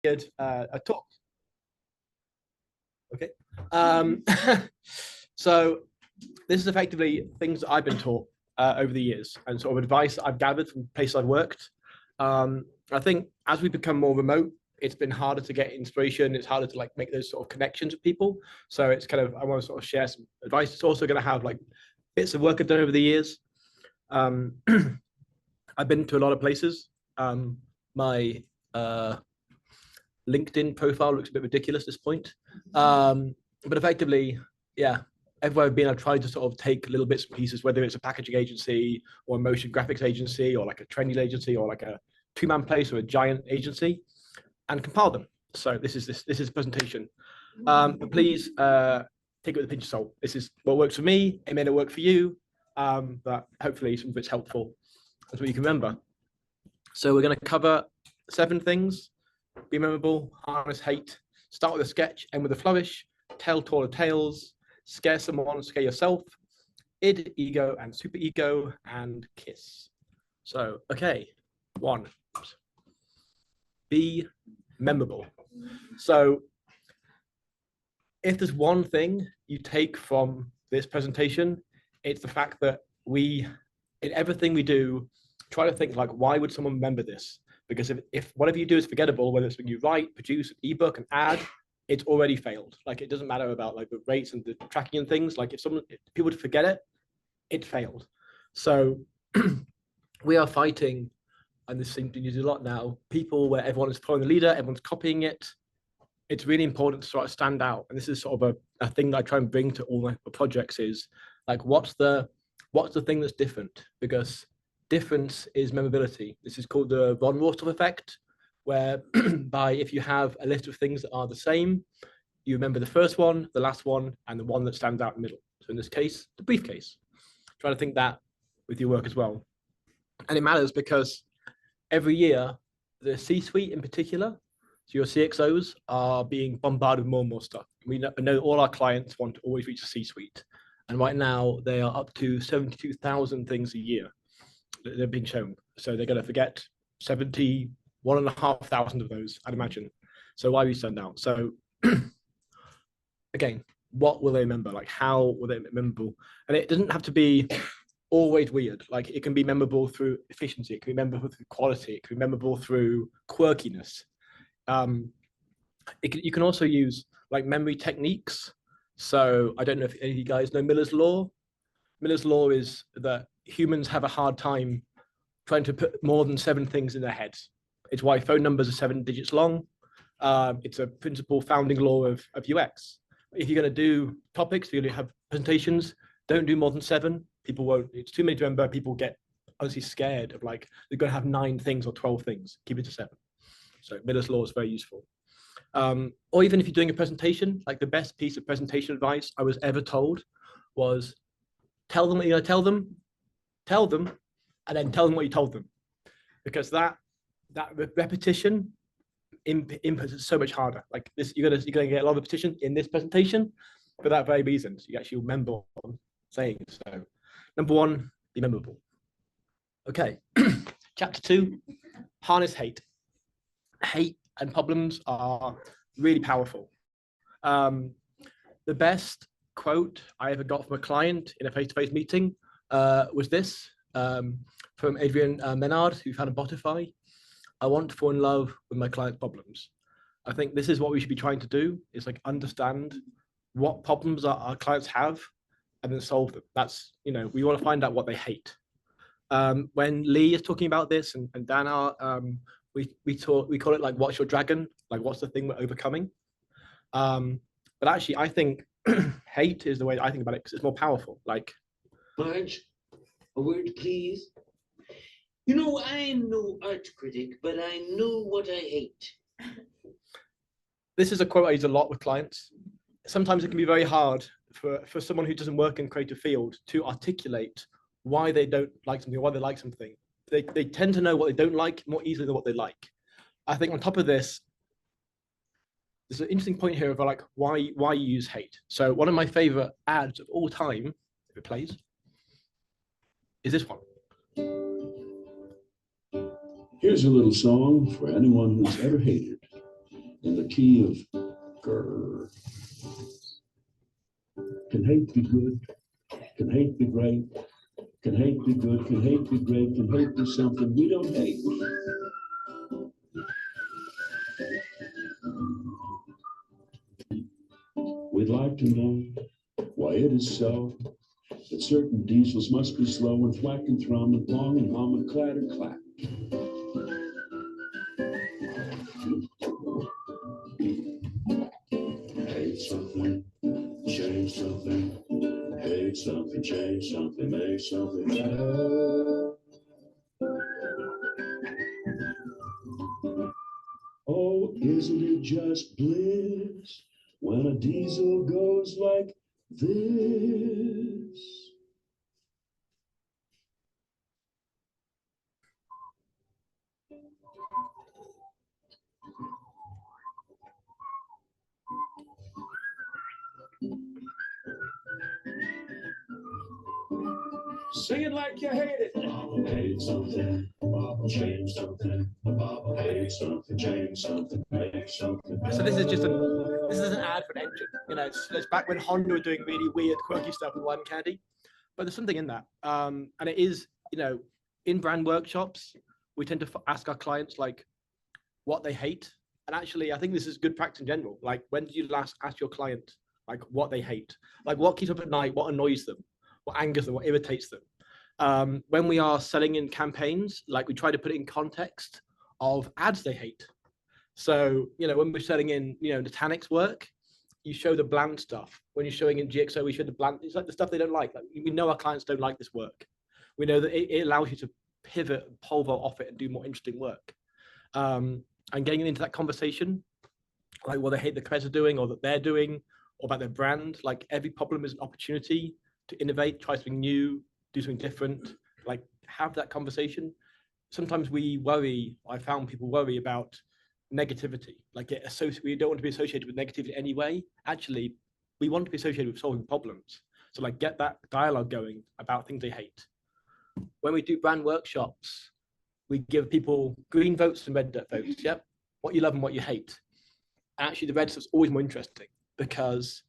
a talk. Okay. So this is effectively things that I've been taught over the years and sort of advice I've gathered from places I've worked. I think as we become more remote, it's been harder to get inspiration. It's harder to like make those sort of connections with people. So it's kind of, I want to sort of share some advice. It's also going to have like bits of work I've done over the years. I've been to a lot of places. My LinkedIn profile looks a bit ridiculous at this point. But effectively, yeah, everywhere I've been, I've tried to sort of take little bits and pieces, whether it's a packaging agency or a motion graphics agency or like a trendy agency or like a two-man place or a giant agency, and compile them. So this is a presentation. But please take it with a pinch of salt. This is what works for me. It may not work for you, but hopefully some of it's helpful. That's what you can remember. So we're going to cover 7 things. Be memorable, harness hate, start with a sketch, end with a flourish, tell taller tales, scare someone, scare yourself, id, ego, and superego, and kiss. So, okay, 1. Be memorable. So, if there's one thing you take from this presentation, it's the fact that we, in everything we do, try to think like, why would someone remember this? Because if whatever you do is forgettable, whether it's when you write, produce an ebook, an ad, it's already failed. Like it doesn't matter about like the rates and the tracking and things. Like if people would forget it, it failed. So we are fighting, and this seems to use a lot now, people where everyone is following the leader, everyone's copying it. It's really important to sort of stand out. And this is sort of a thing that I try and bring to all my projects is like, what's the thing that's different? Because difference is memorability. This is called the von Rostoff effect, where if you have a list of things that are the same, you remember the first one, the last one, and the one that stands out in the middle. So in this case, the briefcase. Try to think that with your work as well. And it matters because every year, the C-suite in particular, so your CXOs are being bombarded with more and more stuff. We know all our clients want to always reach the C-suite. And right now, they are up to 72,000 things a year that they're being shown. So they're going to forget 71,500 of those, I'd imagine. So why we stand out? So again, what will they remember? Like how will they remember? And it doesn't have to be always weird. Like it can be memorable through efficiency. It can be memorable through quality. It can be memorable through quirkiness. You can also use like memory techniques. So I don't know if any of you guys know Miller's Law. Miller's Law is that humans have a hard time trying to put more than 7 things in their heads. It's why phone numbers are 7 digits long. It's a principal founding law of UX. If you're going to do topics, if you're going to have presentations, don't do more than 7. People won't, it's too many to remember. People get honestly scared of like, they're going to have 9 things or 12 things. Keep it to 7. So Miller's Law is very useful. Or even if you're doing a presentation, like the best piece of presentation advice I was ever told was tell them what you're going to tell them, and then tell them what you told them. Because that repetition input is so much harder. Like this, you're gonna get a lot of repetition in this presentation for that very reason. So you actually remember what I'm saying. So number 1, be memorable. Okay, chapter 2, harness hate. Hate and problems are really powerful. The best quote I ever got from a client in a face-to-face meeting was this from Adrian Menard, who founded Botify. I want to fall in love with my client's problems. I think this is what we should be trying to do, is like understand what problems our clients have and then solve them. That's, we want to find out what they hate. When Lee is talking about this and Dan are, we call it like, what's your dragon? Like, what's the thing we're overcoming? But actually, I think hate is the way I think about it because it's more powerful. Like, Marge, a word, please. I'm no art critic, but I know what I hate. This is a quote I use a lot with clients. Sometimes it can be very hard for someone who doesn't work in creative field to articulate why they don't like something or why they like something. They tend to know what they don't like more easily than what they like. I think on top of this, there's an interesting point here of like why you use hate. So one of my favorite ads of all time, if it plays, is this one. Here's a little song for anyone who's ever hated. in the key of grr. Can hate be good? Can hate be great? Can hate be good? Can hate be great? Can hate be something we don't hate? We'd like to know why it is so that certain diesels must be slow and thwack and thrum and plong and hum and clatter clack. Hate something, change something, hate something, change something, make something better. Oh, isn't it just bliss when a diesel goes like this? Sing it like you hate it. Bob hate something, Bob change something, Bob hate something, change something, make something. So this is just this is an ad for an engine. You know, it's back when Honda were doing really weird, quirky stuff with one candy. But there's something in that, and it is, you know, in brand workshops, we tend to ask our clients like what they hate. And actually, I think this is good practice in general. Like, when did you last ask your client like what they hate? Like, what keeps up at night? What annoys them? What angers them? What irritates them? When we are selling in campaigns, like, we try to put it in context of ads they hate. So, you know, when we're selling in, you know, Nutanix work, you show the bland stuff. When you're showing in GXO, we show the bland. It's like the stuff they don't like. Like, we know our clients don't like this work. We know that it allows you to pivot, pole vault off it, and do more interesting work. And getting into that conversation, like what they hate the competitors are doing, or that they're doing, or about their brand. Like, every problem is an opportunity to innovate, try something new, do something different. Like, have that conversation. Sometimes we worry. I found people worry about negativity. Like, we don't want to be associated with negativity anyway. Actually, we want to be associated with solving problems. So, like, get that dialogue going about things they hate. When we do brand workshops, we give people green votes and red votes. Yep, what you love and what you hate. Actually, the red stuff's always more interesting, because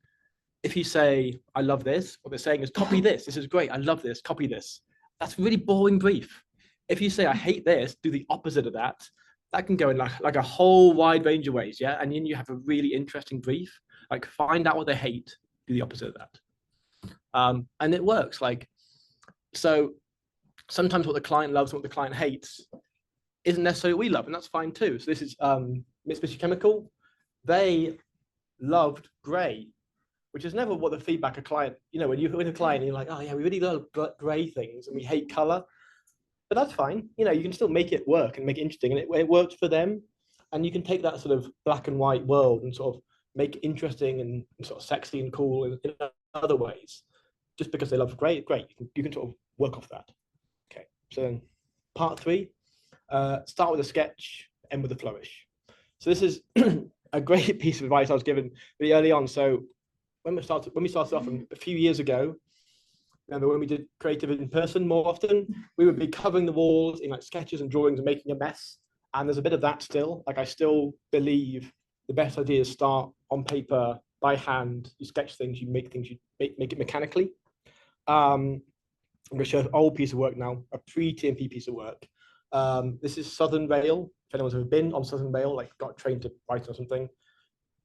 if you say, I love this, what they're saying is, copy this. This is great. I love this. Copy this. That's a really boring brief. If you say, I hate this, do the opposite of that. That can go in like a whole wide range of ways. Yeah. And then you have a really interesting brief. Like, find out what they hate, do the opposite of that. And it works. Like, so sometimes what the client loves and what the client hates isn't necessarily what we love, and that's fine too. So this is Mitsubishi Chemical. They loved gray, which is never what the feedback a client, you know, when you're with a client, you're like, oh yeah, we really love gray things and we hate color. But that's fine. You know, you can still make it work and make it interesting, and it works for them. And you can take that sort of black and white world and sort of make it interesting and sort of sexy and cool in other ways. Just because they love gray, great. You can sort of work off that. Okay. So then part 3, start with a sketch, end with a flourish. So this is a great piece of advice I was given really early on. So when we started off a few years ago, remember when we did creative in person more often, we would be covering the walls in like sketches and drawings and making a mess. And there's a bit of that still. Like, I still believe the best ideas start on paper, by hand. You sketch things, you make things, you make it mechanically. I'm going to show an old piece of work now, a pre-TMP piece of work. This is Southern Rail. If anyone's ever been on Southern Rail, like got trained to Brighton or something,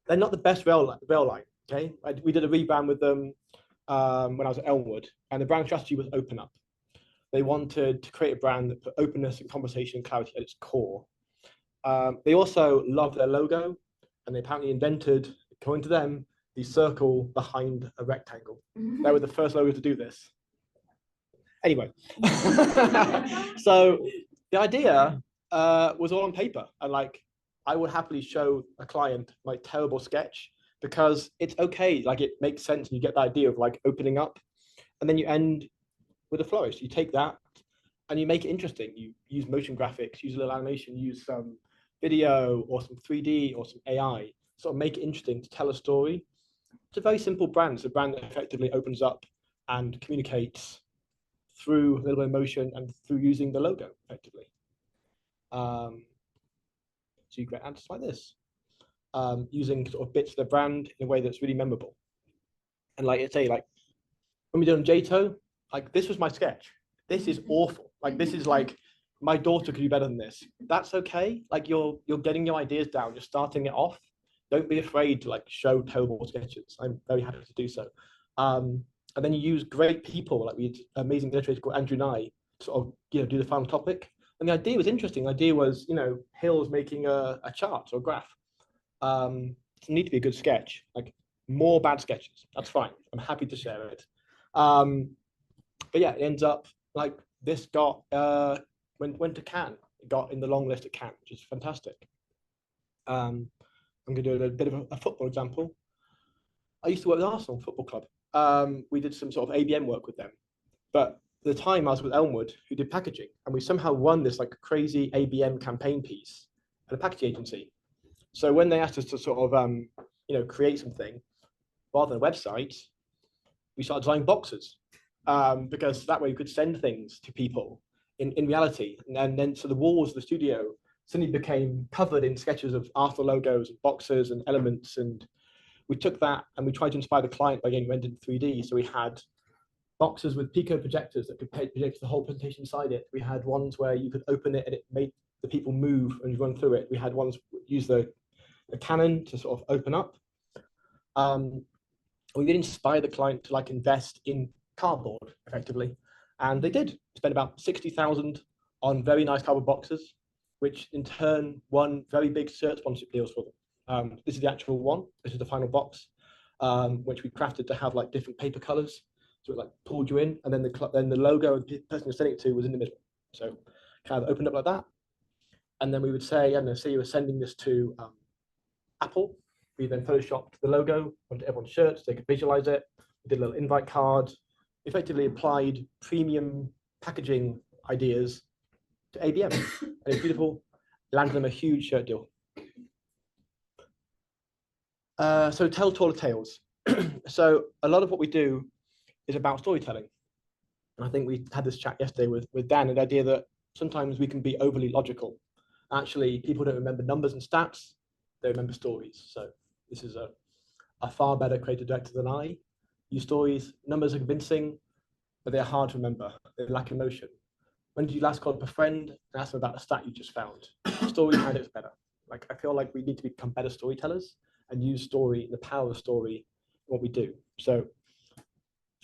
they're not the best rail line. Okay, we did a rebrand with them when I was at Elmwood, and the brand strategy was open up. They wanted to create a brand that put openness and conversation and clarity at its core. They also loved their logo, and they apparently invented, according to them, the circle behind a rectangle. They were the first logo to do this. Anyway, so the idea was all on paper, and like, I would happily show a client my terrible sketch, because it's okay. Like, it makes sense, and you get the idea of like opening up, and then you end with a flourish. You take that and you make it interesting. You use motion graphics, use a little animation, use some video or some 3D or some AI, sort of make it interesting to tell a story. It's a very simple brand. It's a brand that effectively opens up and communicates through a little bit of motion and through using the logo effectively. So you get answers like this. using sort of bits of the brand in a way that's really memorable. And like I say, like when we did on JTO, like this was my sketch. This is awful. Like this is like my daughter could do better than this. That's okay. Like you're getting your ideas down. You're starting it off. Don't be afraid to like show terrible sketches. I'm very happy to do so. And then you use great people. Like we had an amazing illustrator called Andrew Nye to sort of do the final topic. And the idea was interesting. The idea was Hills making a chart or a graph. It need to be a good sketch. Like more bad sketches. That's fine. I'm happy to share it. But yeah, it ends up like this got went to Cannes. It got in the long list at Cannes, which is fantastic. I'm going to do a bit of a football example. I used to work with Arsenal Football Club. We did some sort of ABM work with them, but at the time I was with Elmwood, who did packaging, and we somehow won this like crazy ABM campaign piece at a packaging agency. So when they asked us to sort of create something rather than a website, we started designing boxes because that way we could send things to people in reality. And then so the walls of the studio suddenly became covered in sketches of Arsenal logos and boxes and elements. And we took that and we tried to inspire the client by getting rendered in 3D. So we had boxes with Pico projectors that could project the whole presentation inside it. We had ones where you could open it and it made the people move and you run through it. We had ones use the cannon to sort of open up. We did inspire the client to like invest in cardboard effectively, and they did spend about 60,000 on very nice cardboard boxes, which in turn won very big shirt sponsorship deals for them. This is the actual one. This is the final box, which we crafted to have like different paper colors, so it like pulled you in, and then the logo of the person you're sending it to was in the middle. So kind of opened up like that, and then we would say, say you were sending this to Apple. We then photoshopped the logo onto everyone's shirts so they could visualize it. We did a little invite card, effectively applied premium packaging ideas to ABM. And it's beautiful, landed them a huge shirt deal. So tell taller tales. So a lot of what we do is about storytelling. And I think we had this chat yesterday with Dan, and the idea that sometimes we can be overly logical. Actually, people don't remember numbers and stats, they remember stories. So this is a far better creative director than I. Use stories, numbers are convincing, but they're hard to remember. They lack emotion. When did you last call up a friend and ask them about a stat you just found? Story kind of better. Like I feel like we need to become better storytellers and use story, the power of story, in what we do. So,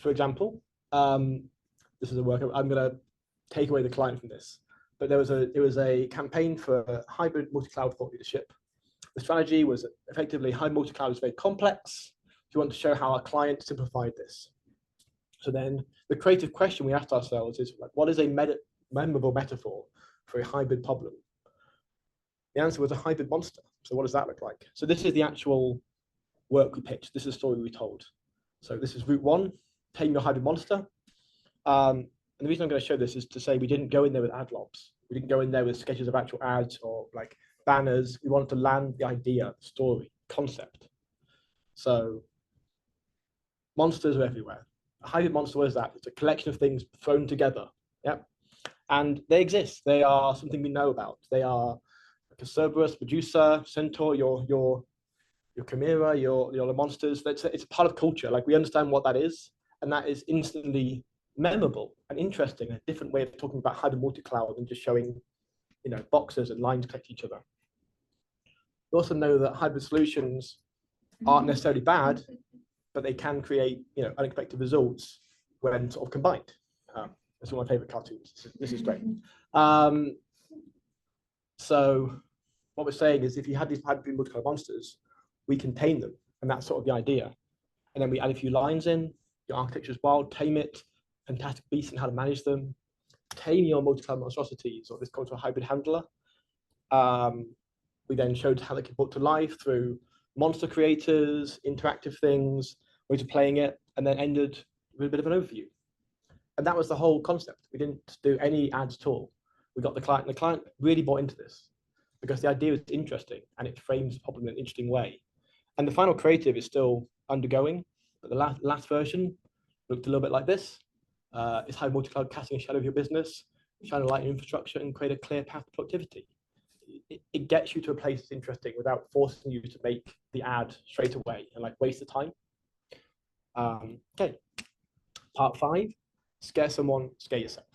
for example, this is a work I'm going to take away the client from this. But it was a campaign for hybrid multi-cloud thought leadership. The strategy was effectively hybrid multi-cloud is very complex. We want to show how our client simplified this. So then the creative question we asked ourselves is like, what is a memorable metaphor for a hybrid problem? The answer was a hybrid monster. So what does that look like? So this is the actual work we pitched. This is the story we told. So this is route one, tame your hybrid monster. And the reason I'm going to show this is to say we didn't go in there with ad lobs. We didn't go in there with sketches of actual ads or like banners. We wanted to land the idea, story, concept. So monsters are everywhere. A hybrid monster, what is that? It's a collection of things thrown together. Yep. And they exist. They are something we know about. They are like a Cerberus, Medusa, Centaur, your Chimera, your monsters. It's a part of culture. Like we understand what that is, and that is instantly memorable and interesting. A different way of talking about hybrid multi-cloud than just showing, boxes and lines connect to each other. We also know that hybrid solutions aren't necessarily bad, but they can create, unexpected results when sort of combined. It's one of my favorite cartoons. This is great. So what we're saying is if you had these hybrid multi-cloud monsters, we contain them, and that's sort of the idea. And then we add a few lines in, your architecture is wild, tame it, fantastic beasts and how to manage them, tame your multi-cloud monstrosities, or this called to a hybrid handler. We then showed how they could be brought to life through monster creators, interactive things, ways of playing it, and then ended with a bit of an overview. And that was the whole concept. We didn't do any ads at all. We got the client, and the client really bought into this because the idea was interesting and it frames the problem in an interesting way. And the final creative is still undergoing, but the last version looked a little bit like this. It's how multi-cloud casting a shadow of your business, shine a light in infrastructure and create a clear path to productivity. it gets you to a place that's interesting without forcing you to make the ad straight away and like waste the time. Okay, part 5, scare someone, scare yourself.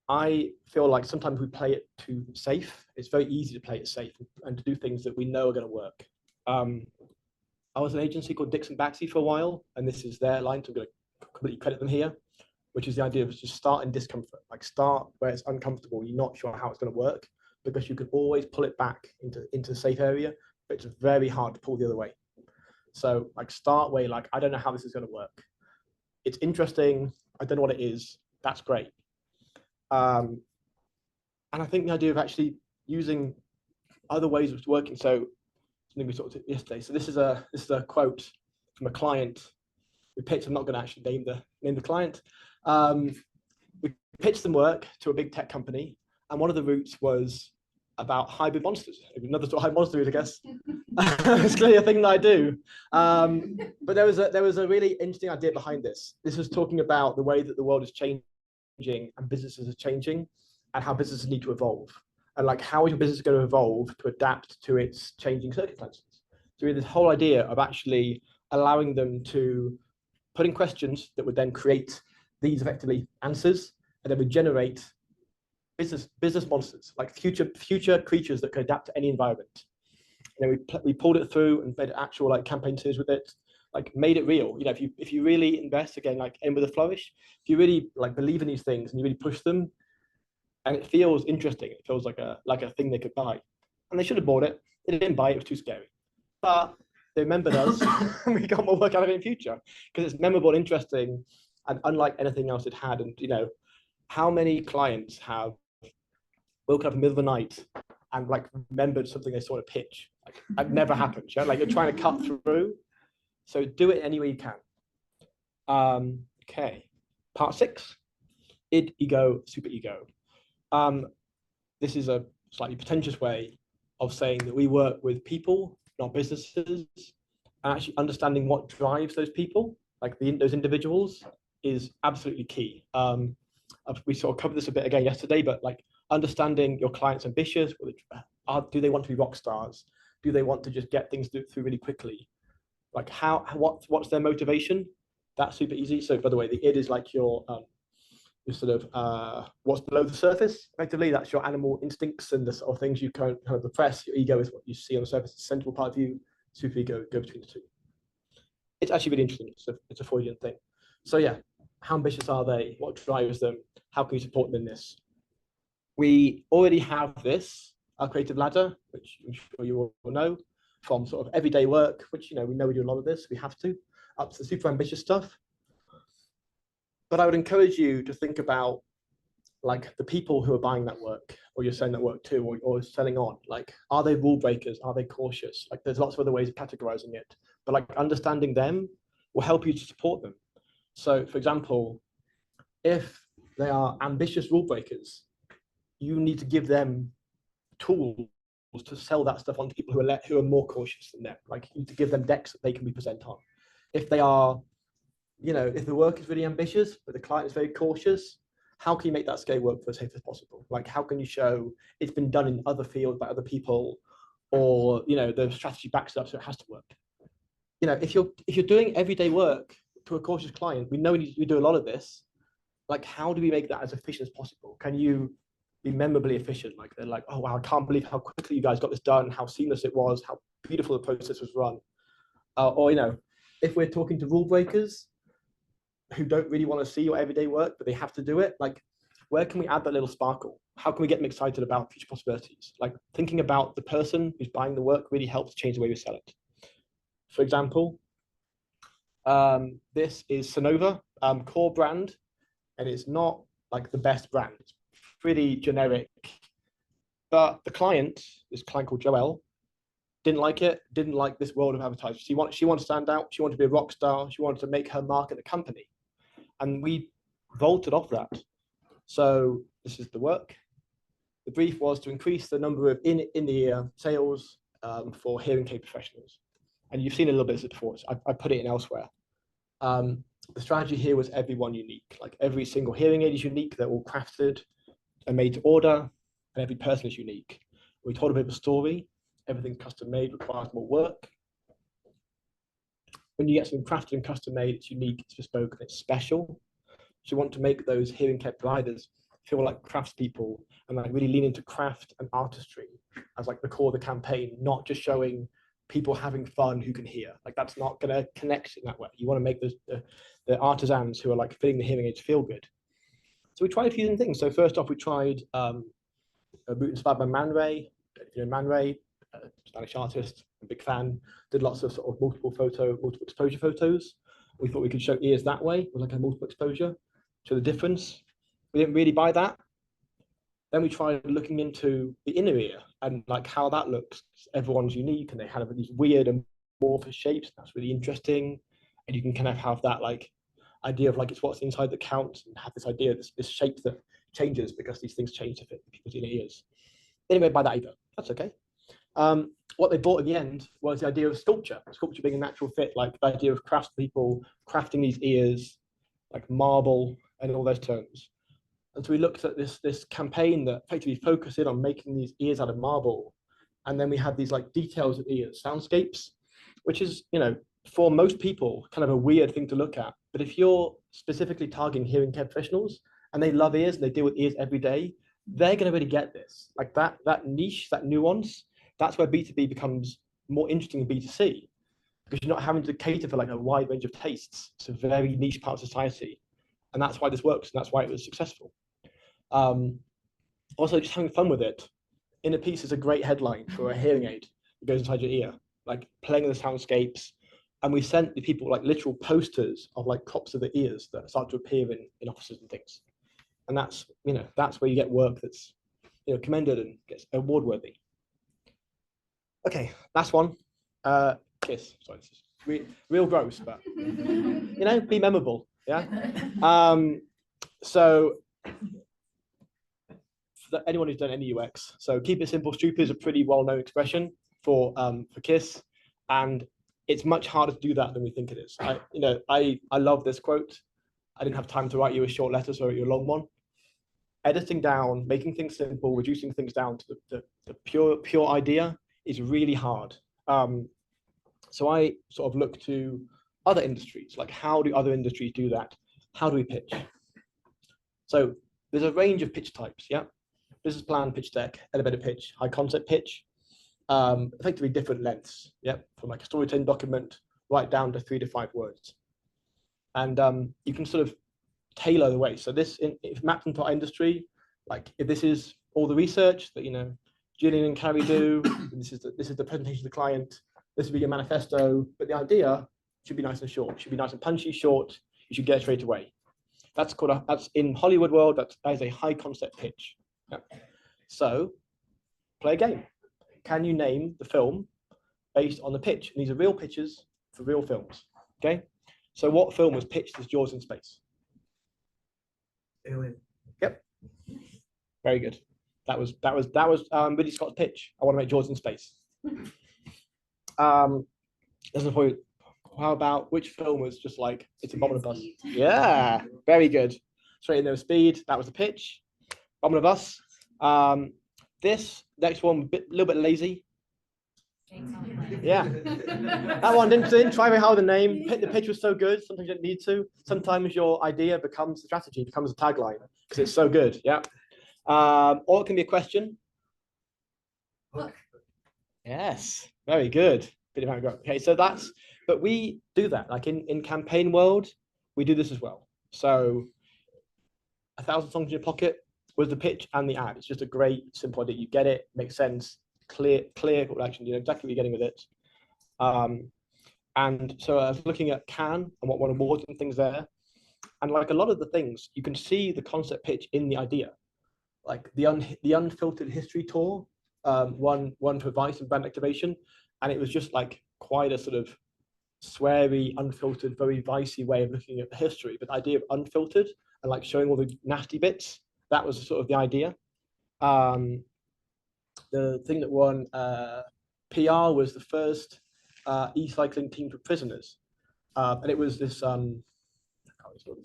I feel like sometimes we play it too safe. It's very easy to play it safe and to do things that we know are going to work. I was an agency called Dixon Baxi for a while, and this is their line, so I'm going to completely credit them here, which is the idea of just start in discomfort, like start where it's uncomfortable, you're not sure how it's going to work, because you can always pull it back into the safe area, but it's very hard to pull the other way. So like start where you're like, I don't know how this is going to work. It's interesting, I don't know what it is, that's great. And I think the idea of actually using other ways of working, so something we talked about yesterday. So this is a quote from a client we pitched. I'm not going to actually name the client. We pitched some work to a big tech company, and one of the routes was about hybrid monsters. Another sort of hybrid monster route, I guess. It's clearly a thing that I do. But there was a really interesting idea behind this. This was talking about the way that the world is changing and businesses are changing, and how businesses need to evolve, and like how is your business going to evolve to adapt to its changing circumstances. So we had this whole idea of actually allowing them to put in questions that would then create these effectively answers, and then would generate business monsters, like future creatures that could adapt to any environment. And then we pulled it through and made actual like campaign series with it, like made it real. You know, if you really invest, again, like Aim with a Flourish, if you really like believe in these things and you really push them, and it feels interesting, it feels like a thing they could buy. And they should have bought it. They didn't buy it, it was too scary. But they remembered us and we got more work out of it in future because it's memorable and interesting and unlike anything else it had. And you know, how many clients have woken up in the middle of the night and like remembered something they saw in a pitch? Like that never happens. You know? Like you're trying to cut through. So do it any way you can. Okay, part 6, id, ego, super ego. This is a slightly pretentious way of saying that we work with people, not businesses, and actually understanding what drives those people, like those individuals, is absolutely key. We sort of covered this a bit again yesterday, but like understanding your client's ambitious, do they want to be rock stars? Do they want to just get things through really quickly? Like what's their motivation? That's super easy. So by the way, the id is like your sort of what's below the surface. Effectively, that's your animal instincts and the sort of things you kind of repress. Your ego is what you see on the surface, the central part of you. Super ego go between the two. It's actually really interesting. It's a Freudian thing. So yeah, how ambitious are they? What drives them? How can you support them in this? We already have this, our creative ladder, which I'm sure you all know, from sort of everyday work, which we know we do a lot of this, we have to, up to the super ambitious stuff. But I would encourage you to think about like the people who are buying that work, or you're selling that work to, or selling on. Like, are they rule breakers? Are they cautious? Like, there's lots of other ways of categorizing it, but like understanding them will help you to support them. So, for example, if they are ambitious rule breakers, you need to give them tools to sell that stuff on to people who are more cautious than them. Like, you need to give them decks that they can be present on. If they are, if the work is really ambitious, but the client is very cautious, how can you make that scale work for as safe as possible? Like, how can you show it's been done in other fields by other people, or the strategy backs it up, so it has to work. If you're doing everyday work to a cautious client, we know we do a lot of this. Like, how do we make that as efficient as possible? Can you be memorably efficient? Like, they're like, oh wow, I can't believe how quickly you guys got this done, how seamless it was, how beautiful the process was run. Or if we're talking to rule breakers who don't really want to see your everyday work, but they have to do it, like, where can we add that little sparkle? How can we get them excited about future possibilities? Like, thinking about the person who's buying the work really helps change the way we sell it. For example, this is Sonova, core brand, and it's not like the best brand. It's pretty generic, but the client, this client called Joelle, didn't like it, didn't like this world of advertising. She wanted to stand out, she wanted to be a rock star, she wanted to make her mark at the company. And we vaulted off that. So this is the work. The brief was to increase the number of in-ear sales for hearing aid professionals. And you've seen a little bit of this before, so I put it in elsewhere. The strategy here was everyone unique. Like, every single hearing aid is unique, they're all crafted and made to order, and every person is unique. We told a bit of a story. Everything custom made requires more work. When you get something crafted and custom made, it's unique, it's bespoke, and it's special. So you want to make those hearing care providers feel like craftspeople and like really lean into craft and artistry as like the core of the campaign, not just showing people having fun who can hear. Like that's not going to connect in that way. You want to make the artisans who are like fitting the hearing aids feel good. So we tried a few different things. So first off, we tried a route inspired by Man Ray. You know, Man Ray, Spanish artist, a big fan, did lots of sort of multiple exposure photos. We thought we could show ears that way with like a multiple exposure, show the difference. We didn't really buy that. Then we tried looking into the inner ear and like how that looks. Everyone's unique and they have these weird amorphous shapes. That's really interesting. And you can kind of have that like idea of like it's what's inside that counts and have this idea, this shape that changes because these things change to fit people's inner ears. They didn't buy that either. That's okay. What they bought in the end was the idea of sculpture being a natural fit, like the idea of craftspeople crafting these ears, like marble and all those terms. And so we looked at this campaign that effectively focused in on making these ears out of marble. And then we had these like details of ears, soundscapes, which is, you know, for most people, kind of a weird thing to look at. But if you're specifically targeting hearing care professionals and they love ears and they deal with ears every day, they're going to really get this. Like that niche, that nuance, that's where B2B becomes more interesting than B2C, because you're not having to cater for like a wide range of tastes. It's a very niche part of society. And that's why this works, and that's why it was successful. Also, just having fun with it. Inner Peace is a great headline for a hearing aid that goes inside your ear, like playing the soundscapes. And we sent the people like literal posters of like crops of the ears that start to appear in offices and things. And that's, you know, that's where you get work that's, you know, commended and gets award worthy. Okay, last one. Kiss. Sorry, this is real gross, but you know, be memorable. Yeah. So for anyone who's done any UX, so keep it simple, stupid is a pretty well-known expression for Kiss, and it's much harder to do that than we think it is. I love this quote. I didn't have time to write you a short letter, so I wrote you a long one. Editing down, making things simple, reducing things down to the pure idea is really hard. So I sort of look to other industries, like how do other industries do that? How do we pitch? So there's a range of pitch types, yeah? Business plan, pitch deck, elevator pitch, high concept pitch, effectively different lengths, yeah? From like a storytelling document right down to 3 to 5 words. And you can sort of tailor the way. So this, if mapped into our industry, like if this is all the research that, you know, Julian and Carrie do, this is the presentation to the client, this will be your manifesto, but the idea should be nice and short. It should be nice and punchy, short. You should get it straight away. That's called that's in Hollywood world, that is a high concept pitch. Yeah. So play a game. Can you name the film based on the pitch? And these are real pitches for real films. Okay. So what film was pitched as Jaws in space? Alien. Yep. Very good. That was Ridley Scott's pitch. I want to make Jaws in space. There's a point. How about which film was just like it's a bomb on a bus? Yeah, very good. Straight in there with Speed. That was the pitch. Bomb on a bus. This next one, a little bit lazy. Yeah, that one didn't try very hard with the name. The pitch was so good. Sometimes you don't need to. Sometimes your idea becomes the strategy, becomes a tagline because it's so good. Yeah. Or it can be a question. Look. Yes, very good. Okay, so that's, but we do that like in campaign world, we do this as well. So 1,000 songs in your pocket was the pitch and the ad. It's just a great simple idea. You get it, makes sense, clear call to action. You know exactly what you're getting with it. And so I was looking at Cannes and what won awards and things there, and like a lot of the things you can see the concept pitch in the idea, like the unfiltered history tour, one for advice and brand activation, and it was just like quite a sort of sweary, unfiltered, very vicey way of looking at the history. But the idea of unfiltered and like showing all the nasty bits, that was sort of the idea. The thing that won PR was the first e-cycling team for prisoners, and it was this. It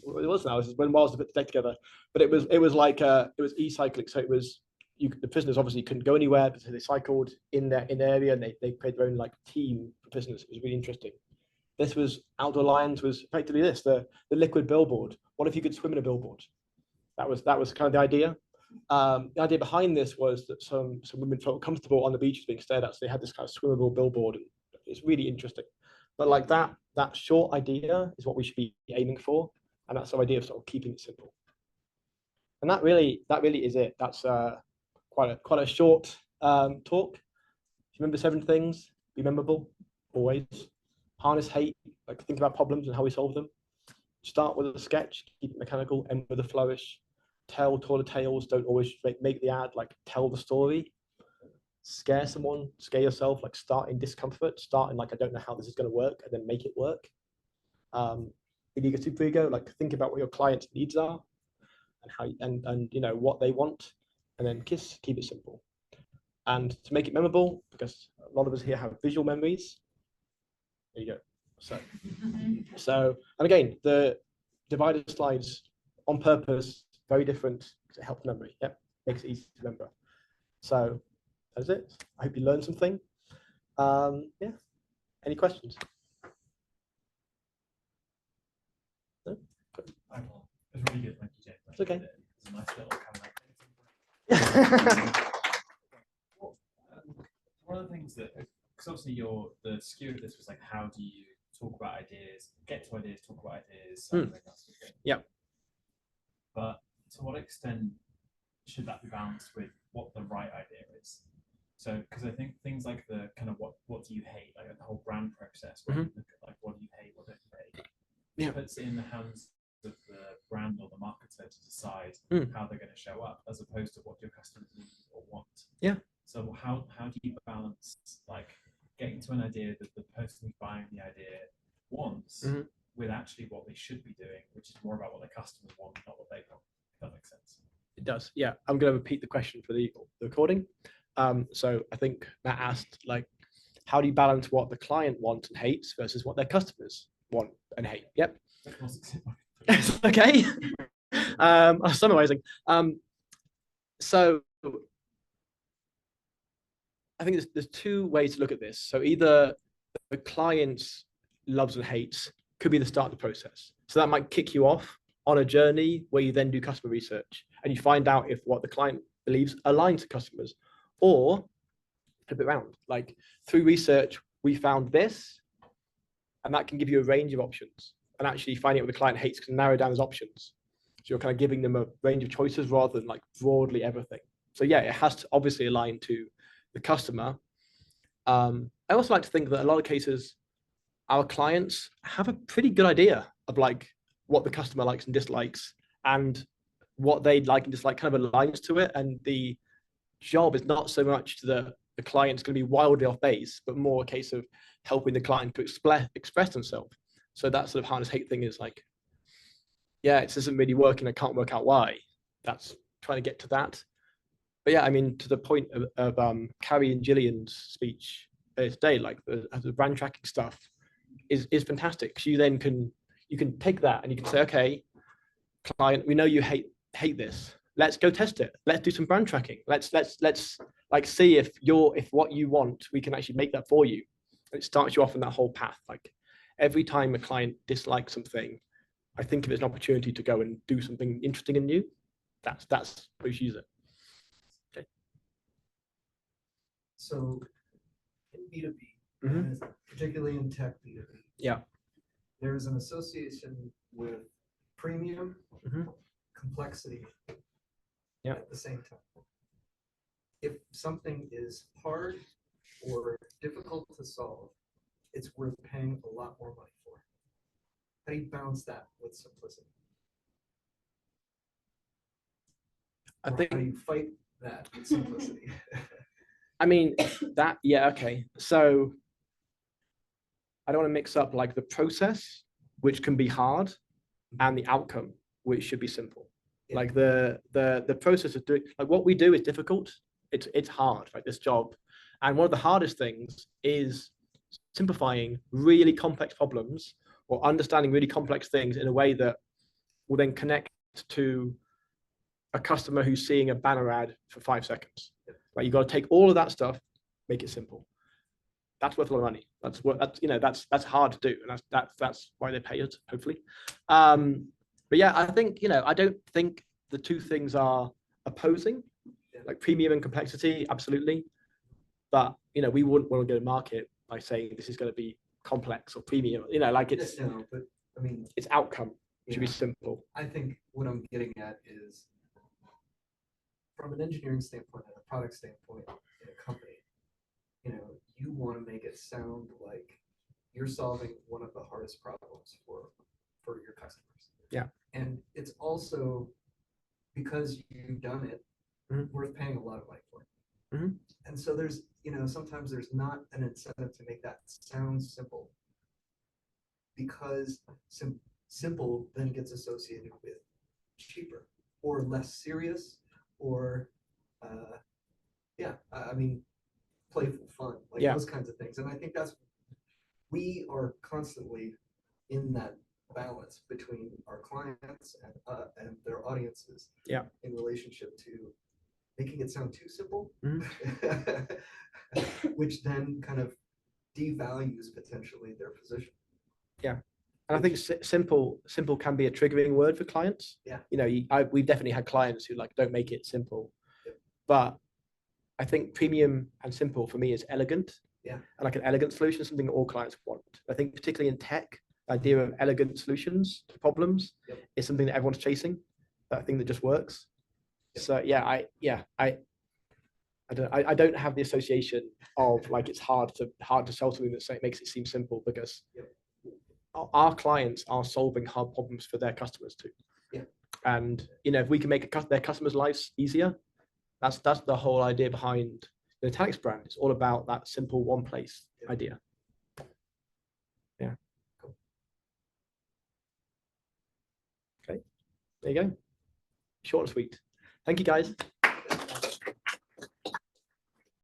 was now. This is when Miles put the deck together, but it was like it was e-cycling, so it was the prisoners obviously couldn't go anywhere, but they cycled in their area, and they created their own like team for prisoners. It was really interesting. This was Outdoor Lions was effectively this, the liquid billboard. What if you could swim in a billboard? That was kind of the idea. The idea behind this was that some women felt comfortable on the beaches being stared at, so they had this kind of swimmable billboard, and it's really interesting. But like that short idea is what we should be aiming for, and that's the idea of sort of keeping it simple. And that really is it. That's quite a short talk. If you remember 7 things, be memorable, always. Harness hate, like think about problems and how we solve them. Start with a sketch, keep it mechanical, end with a flourish. Tell taller tales, don't always make the ad, like tell the story. Scare someone, scare yourself, like start in discomfort, start in like, I don't know how this is going to work, and then make it work. Ego, super ego, like think about what your client's needs are and how, and you know, what they want, and then keep it simple. And to make it memorable, because a lot of us here have visual memories, there you go. So, and again, the divided slides on purpose, very different because it helps memory. Yep, makes it easy to remember. So that's it. I hope you learned something. Yeah. Any questions? No? It's really good. Thank you, Jay. It's okay. It's a nice little camera. One of the things that, because obviously the skew of this was like, how do you talk about ideas, get to ideas, talk about ideas, something else. Yeah. But to what extent should that be balanced with what the right idea is? So, because I think things like the kind of what do you hate, like the whole brand process, where you look at like what do you hate, what don't you hate, yeah, puts it in the hands of the brand or the marketer to decide how they're going to show up, as opposed to what your customers need or want. Yeah. So how do you balance like getting to an idea that the person who's buying the idea wants with actually what they should be doing, which is more about what the customers want, not what they want, if that makes sense? It does. Yeah. I'm going to repeat the question for the recording. So I think Matt asked, like, how do you balance what the client wants and hates versus what their customers want and hate? Yep. Okay. I'm summarizing. So I think there's 2 ways to look at this. So either the client's loves and hates could be the start of the process. So that might kick you off on a journey where you then do customer research and you find out if what the client believes aligns to customers, or flip it around. Like through research, we found this, and that can give you a range of options. And actually finding out what the client hates can narrow down those options. So you're kind of giving them a range of choices rather than like broadly everything. So yeah, it has to obviously align to the customer. I also like to think that in a lot of cases, our clients have a pretty good idea of like what the customer likes and dislikes, and what they like and dislike kind of aligns to it. And the job is not so much the client's going to be wildly off base, but more a case of helping the client to express themselves. So that sort of harness hate thing is like, yeah, it isn't really working. I can't work out why. That's trying to get to that. But yeah, I mean, to the point of Carrie and Gillian's speech today, like the brand tracking stuff is fantastic. So you then can take that and you can say, okay, client, we know you hate this. Let's go test it. Let's do some brand tracking. Let's like see if what you want, we can actually make that for you. It starts you off on that whole path. Like every time a client dislikes something, I think of it as an opportunity to go and do something interesting and new. That's how you use it. Okay. So in B2B, particularly in tech B2B, yeah, there is an association with premium complexity at the same time. If something is hard or difficult to solve, it's worth paying a lot more money for. How do you balance that with simplicity? I think how do you fight that with simplicity? I mean, that, yeah, okay. So I don't want to mix up like the process, which can be hard, and the outcome, which should be simple. Yeah. Like the process of doing, like what we do is difficult. It's hard, like this job. And one of the hardest things is simplifying really complex problems or understanding really complex things in a way that will then connect to a customer who's seeing a banner ad for 5 seconds. Like, you got to take all of that stuff, make it simple. That's worth a lot of money. That's hard to do, and that's why they pay us, hopefully. But yeah, I think, I don't think the two things are opposing, like premium and complexity, absolutely. But we wouldn't want to go to market by saying this is going to be complex or premium. Like it's No, but I mean, it's outcome should be simple. I think what I'm getting at is, from an engineering standpoint and a product standpoint in a company, you want to make it sound like you're solving one of the hardest problems for your customers. Yeah. And it's also, because you've done it, worth paying a lot of money for. And so there's, sometimes there's not an incentive to make that sound simple, because simple then gets associated with cheaper or less serious, or I mean, playful fun, like those kinds of things. And I think we are constantly in that balance between our clients and their audiences, in relationship to making it sound too simple, which then kind of devalues potentially their position. Yeah. And I think simple can be a triggering word for clients. Yeah. We've definitely had clients who don't make it simple. But I think premium and simple for me is elegant. Yeah. And like an elegant solution is something that all clients want. I think particularly in tech, the idea of elegant solutions to problems is something that everyone's chasing. That thing that just works. So I don't have the association of like it's hard to sell something that makes it seem simple, because our clients are solving hard problems for their customers too. Yeah. And if we can make their customers' lives easier, that's the whole idea behind the Italics brand. It's all about that simple one place idea. Yeah. Cool. Okay. There you go. Short and sweet. Thank you, guys.